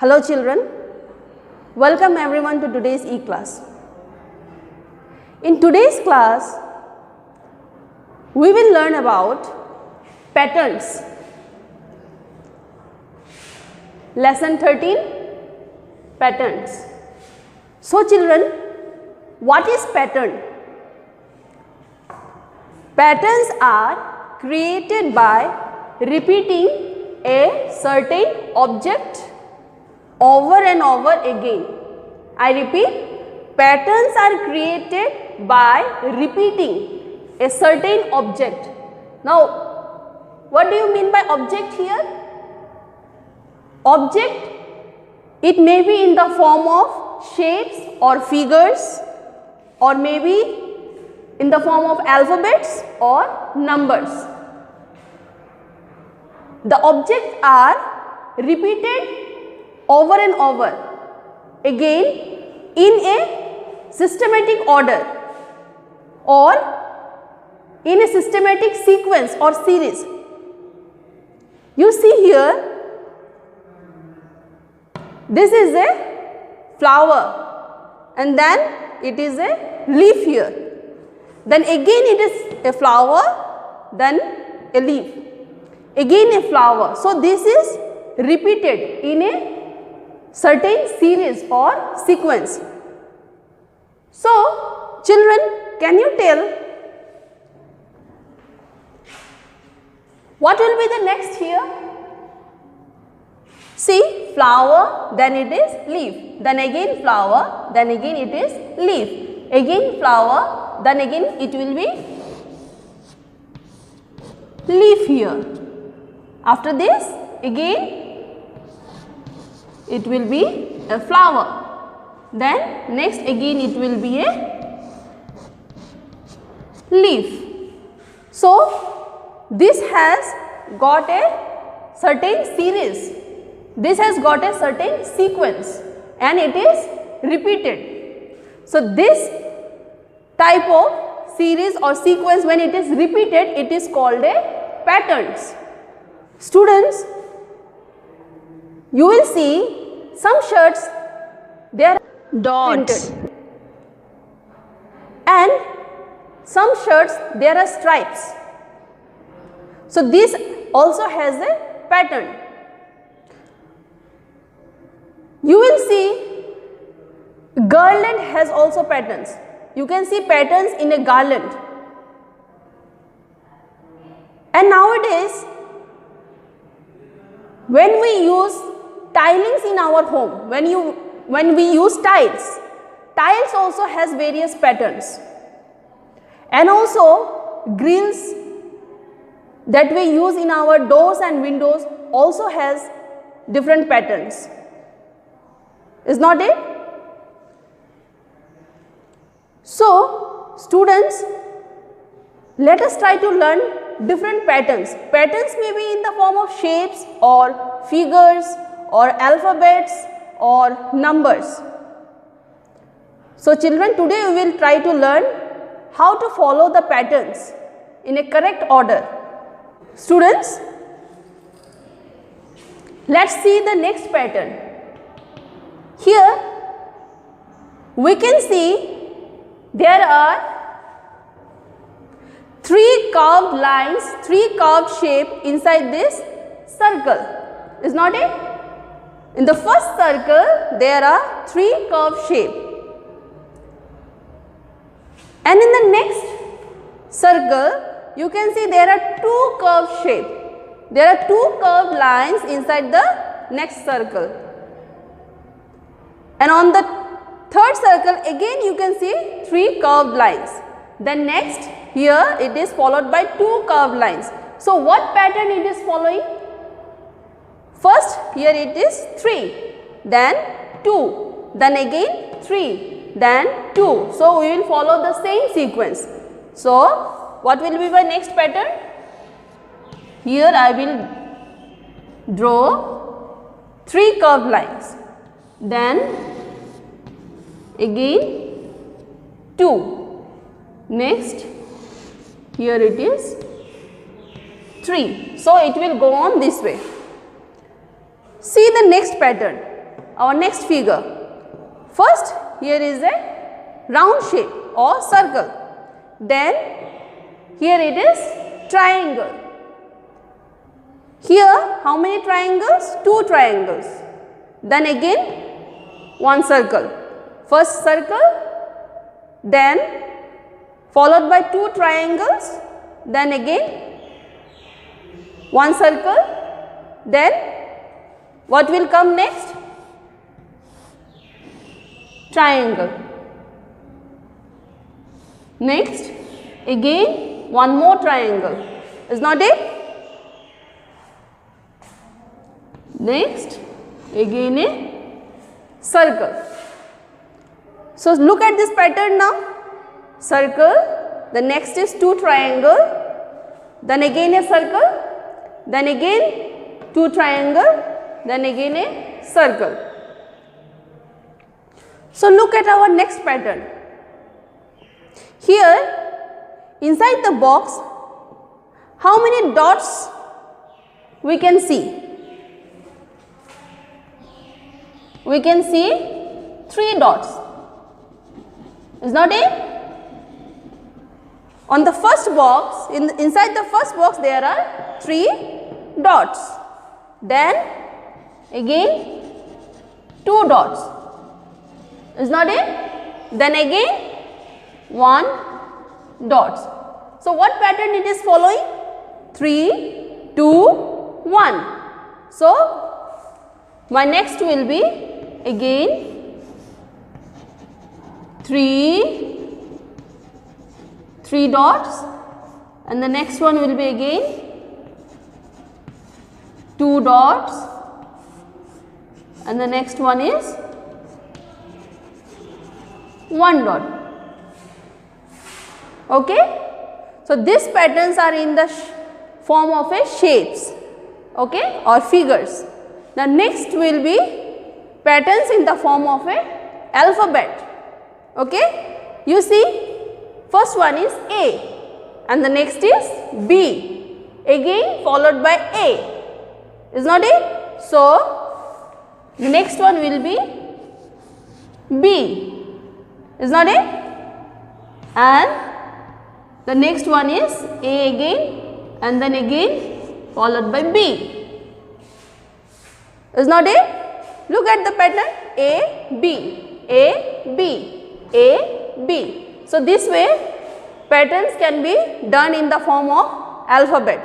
Hello children, welcome everyone to today's e-class. In today's class, we will learn about patterns. Lesson 13, patterns. So children, what is pattern? Patterns are created by repeating a certain object over and over again. I repeat, patterns are created by repeating a certain object. Now, what do you mean by object here? Object, it may be in the form of shapes or figures, or maybe in the form of alphabets or numbers. The objects are repeated over and over again in a systematic order or in a systematic sequence or series. You see here, this is a flower and then it is a leaf here. Then again it is a flower, then a leaf, again a flower. So this is repeated in a certain series or sequence. So children, can you tell what will be the next here? See, flower, then it is leaf, then again flower, then again it is leaf, again flower, then again it will be leaf here. After this, again it will be a flower, then next again it will be a leaf. So this has got a certain series, this has got a certain sequence and it is repeated. So this type of series or sequence, when it is repeated, it is called a patterns. Students, you will see some shirts, they are dots, and some shirts there are stripes. So this also has a pattern. You will see garland has also patterns. You can see patterns in a garland. And nowadays, when we use tilings in our home, when we use tiles also has various patterns, and also grills that we use in our doors and windows also has different patterns. Is not it? So students, let us try to learn different patterns. Patterns may be in the form of shapes or figures or alphabets or numbers. So children, today we will try to learn how to follow the patterns in a correct order. Students, let's see the next pattern. Here we can see there are three curved lines, three curved shape inside this circle. Is not it? In the first circle, there are three curved shape. And in the next circle, you can see there are two curved shape. There are two curved lines inside the next circle. And on the third circle, again you can see three curved lines. Then next, here it is followed by two curved lines. So what pattern it is following? First, here it is 3, then 2, then again 3, then 2. So we will follow the same sequence. So what will be my next pattern? Here I will draw 3 curved lines, then again 2, next here it is 3. So it will go on this way. See the next pattern. our next figure. First, here is a round shape or circle. Then, here it is triangle. Here, how many triangles? 2 triangles. Then again, one circle. First circle, then followed by 2 triangles, then again one circle, then what will come next? Triangle. Next, again one more triangle. Is not it? Next, again a circle. So, look at this pattern now. Circle, the next is 2 triangle, then again a circle, then again 2 triangle, then again a circle. So, look at our next pattern. Here, inside the box, how many dots we can see? We can see 3 dots. Is not it? On the first box, inside the first box there are 3 dots. Then again 2 dots. Is not it? Then again 1 dot. So what pattern it is following? 3, 2, 1. So my next will be again 3 dots, and the next one will be again 2 dots, and the next one is 1 dot. Okay? So these patterns are in the form of a shapes, okay, or figures. The next will be patterns in the form of a alphabet. Okay, you see, first one is A and the next is B, again followed by A. Is not it? So the next one will be B. Is not it? And the next one is A again and then again followed by B. Is not it? Look at the pattern A, B, A, B, A, B. So this way patterns can be done in the form of alphabet.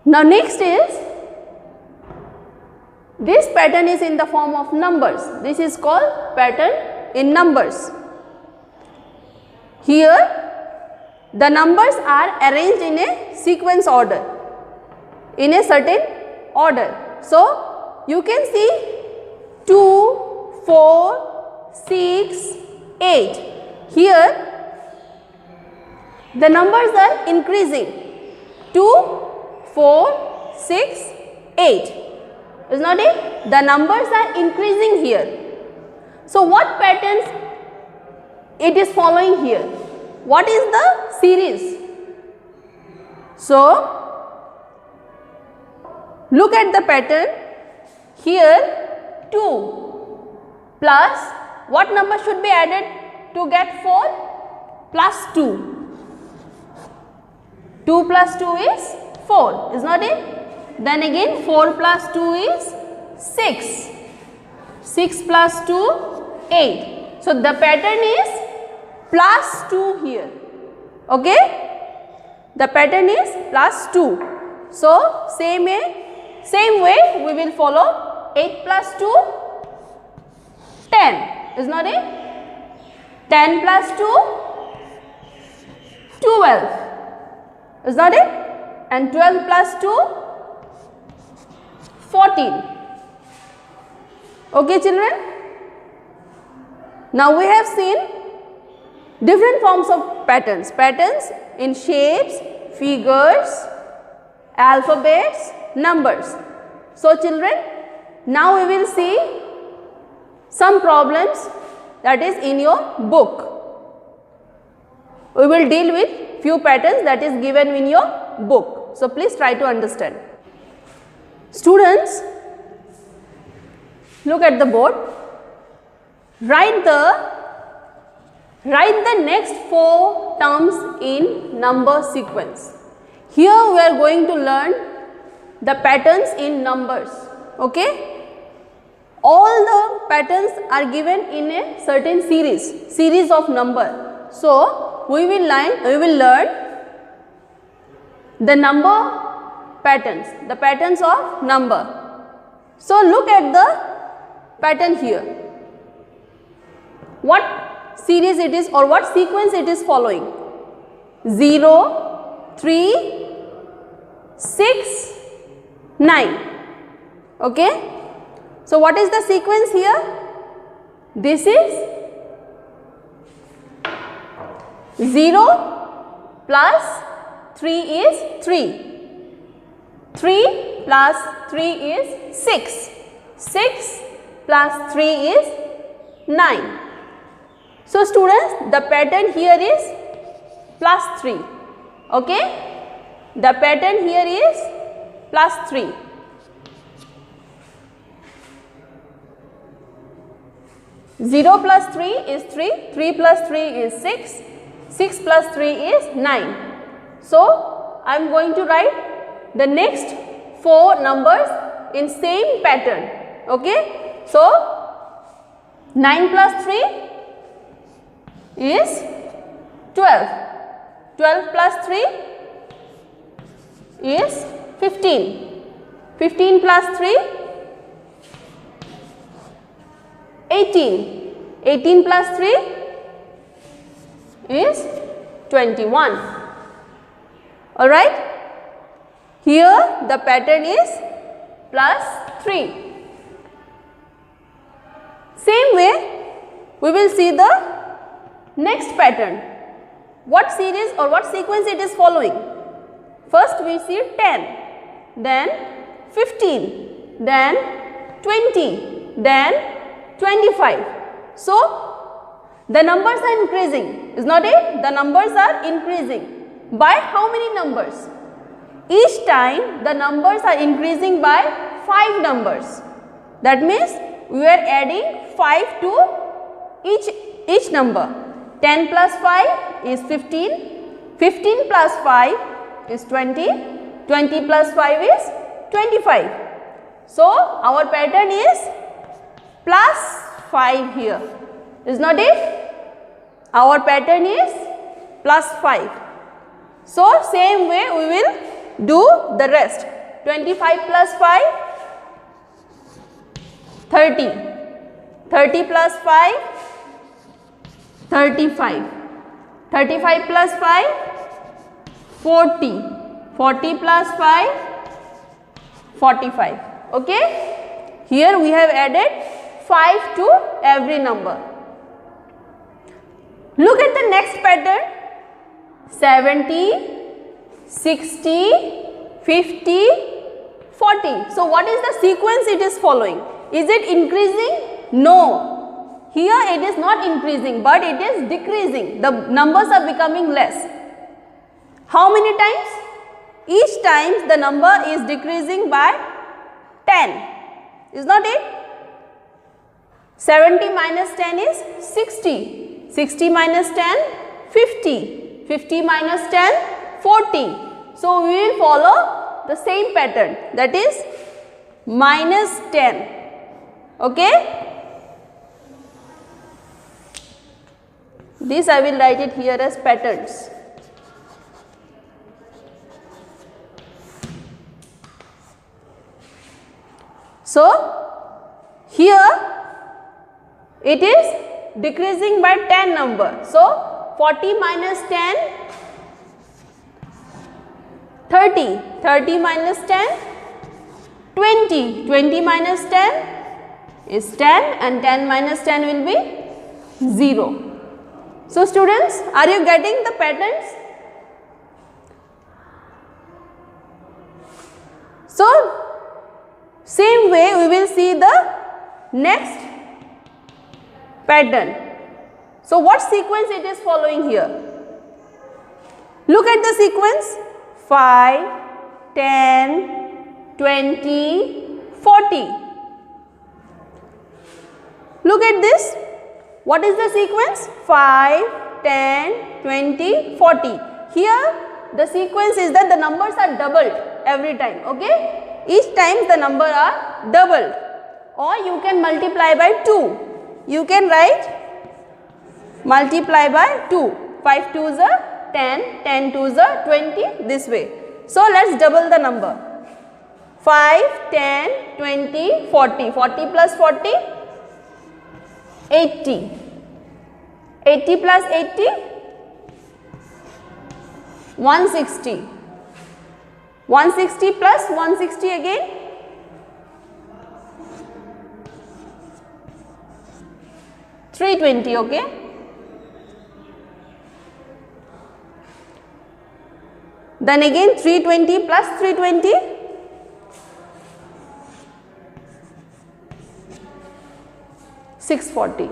Now next is, this pattern is in the form of numbers. This is called pattern in numbers. Here the numbers are arranged in a sequence order, in a certain order. So you can see 2, 4, 6, 8. Here the numbers are increasing. 2, 4, 6, 8. Is not it? The numbers are increasing here. So what patterns it is following here? What is the series? So look at the pattern. Here 2 plus what number should be added to get 4? Plus 2. 2 plus 2 is 4. Is not it? Then again 4 plus 2 is 6. 6 plus 2, 8. So the pattern is plus 2 here. Okay? The pattern is plus 2. So same way we will follow 8 plus 2, 10. Is not it? 10 plus 2, 12. Is not it? And 12 plus 2, 14. Okay, children? Now we have seen different forms of patterns. Patterns in shapes, figures, alphabets, numbers. So children, now we will see some problems that is in your book. We will deal with few patterns that is given in your book. So please try to understand. Students, Look at the board. Write the next 4 terms in number sequence. Here we are going to learn the patterns in numbers. Okay? All the patterns are given in a certain series of number. So we will learn the number patterns, the patterns of number. So look at the pattern here. What series it is or what sequence it is following? 0, 3, 6, 9. Okay? So what is the sequence here? This is 0 plus 3 is 3. 3 plus 3 is 6. 6 plus 3 is 9. So students, the pattern here is plus 3. Okay? The pattern here is plus 3. 0 plus 3 is 3, 3 plus 3 is 6, 6 plus 3 is 9. So, I am going to write the next 4 numbers in same pattern. Okay? So, 9 plus 3 is 12, 12 plus 3 is 15, 15 plus 3 18, 18 plus 3 is 21. Alright? Here the pattern is plus 3. Same way we will see the next pattern. What series or what sequence it is following? First we see 10, then 15, then 20, then 25. So, the numbers are increasing, is not it? The numbers are increasing. By how many numbers? Each time the numbers are increasing by 5 numbers. That means we are adding 5 to each number. 10 plus 5 is 15, 15 plus 5 is 20, 20 plus 5 is 25. So, our pattern is plus 5 here, is not it? Our pattern is plus 5. So, same way we will do the rest. 25 plus 5, 30. 30 plus 5, 35. 35 plus 5, 40. 40 plus 5, 45. Okay? Here we have added 5 to every number. Look at the next pattern. 70, 60, 50, 40. So, what is the sequence it is following? Is it increasing? No. Here it is not increasing, but it is decreasing. The numbers are becoming less. How many times? Each time the number is decreasing by 10. Is not it? 70 minus 10 is 60. 60 minus 10, 50. 50 minus 10, 40. So, we will follow the same pattern, that is minus 10. Okay? This I will write it here as patterns. So, here it is decreasing by 10 number. So, 40 minus 10, 30. 30 minus 10, 20. 20 minus 10 is 10 and 10 minus 10 will be 0. So, students, are you getting the patterns? So, same way we will see the next pattern. So, what sequence it is following here? Look at the sequence 5, 10, 20, 40. Look at this. What is the sequence? 5, 10, 20, 40. Here the sequence is that the numbers are doubled every time, okay? Each time the number are doubled, or you can multiply by 2. You can write multiply by 2. 5 2s are 10, 10 2s are 20, this way. So let's double the number. 5, 10, 20, 40. 40 plus 40, 80. 80 plus 80, 160. 160 plus 160 again, 320, okay? Then again 320 plus 320, 640.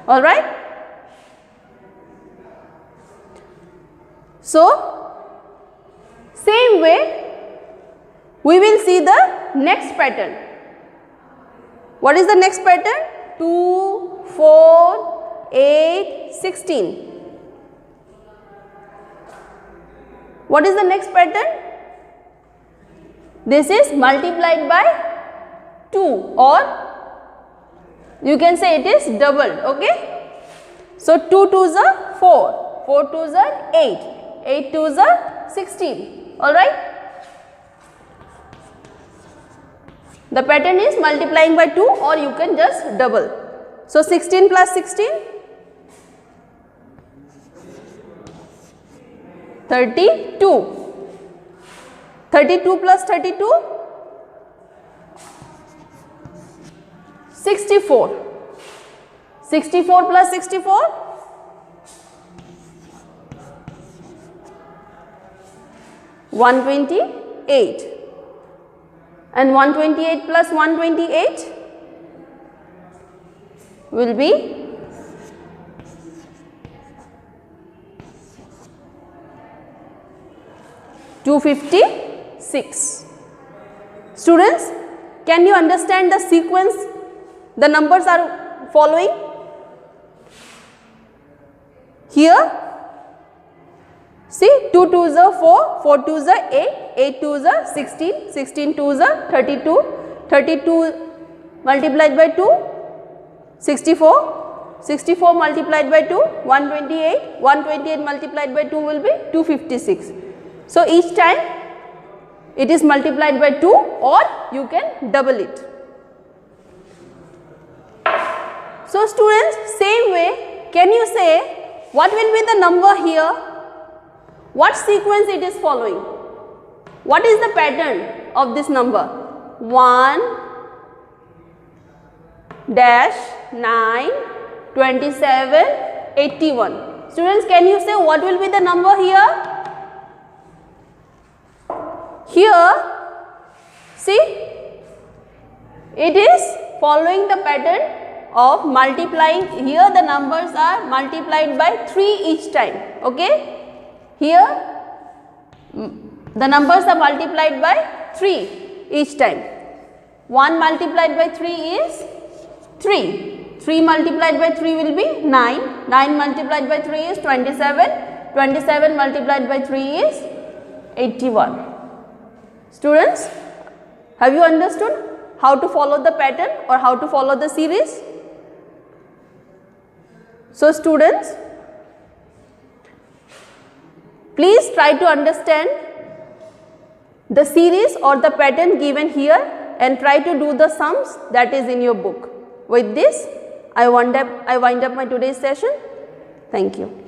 All right? So same way we will see the next pattern. What is the next pattern? 2, 4, 8, 16. What is the next pattern? This is multiplied by 2, or you can say it is doubled, okay? So 2 2s are 4, 4 2s are 8, 8 2s are 16, alright? The pattern is multiplying by 2, or you can just double. So 16 plus 16, 32. 32 plus 32, 64. 64 plus 64, 128. And 128 plus 128 will be 256. Students, can you understand the sequence the numbers are following? Here, see, 2 2s are 4, 4 2s are 8, 8 2s are 16, 16 2s are 32, 32 multiplied by 2, 64, 64 multiplied by 2, 128, 128 multiplied by 2 will be 256. So each time it is multiplied by 2, or you can double it. So students, same way, can you say what will be the number here? What sequence it is following? What is the pattern of this number? 1 dash 9 27 81. Students, can you say what will be the number here? Here, see, it is following the pattern of multiplying. Here the numbers are multiplied by 3 each time, okay? Here the numbers are multiplied by 3 each time. 1 multiplied by 3 is 3. 3 multiplied by 3 will be 9. 9 multiplied by 3 is 27. 27 multiplied by 3 is 81. Students, have you understood how to follow the pattern or how to follow the series? So students, please try to understand the series or the pattern given here and try to do the sums that is in your book. With this, I wind up my today's session. Thank you.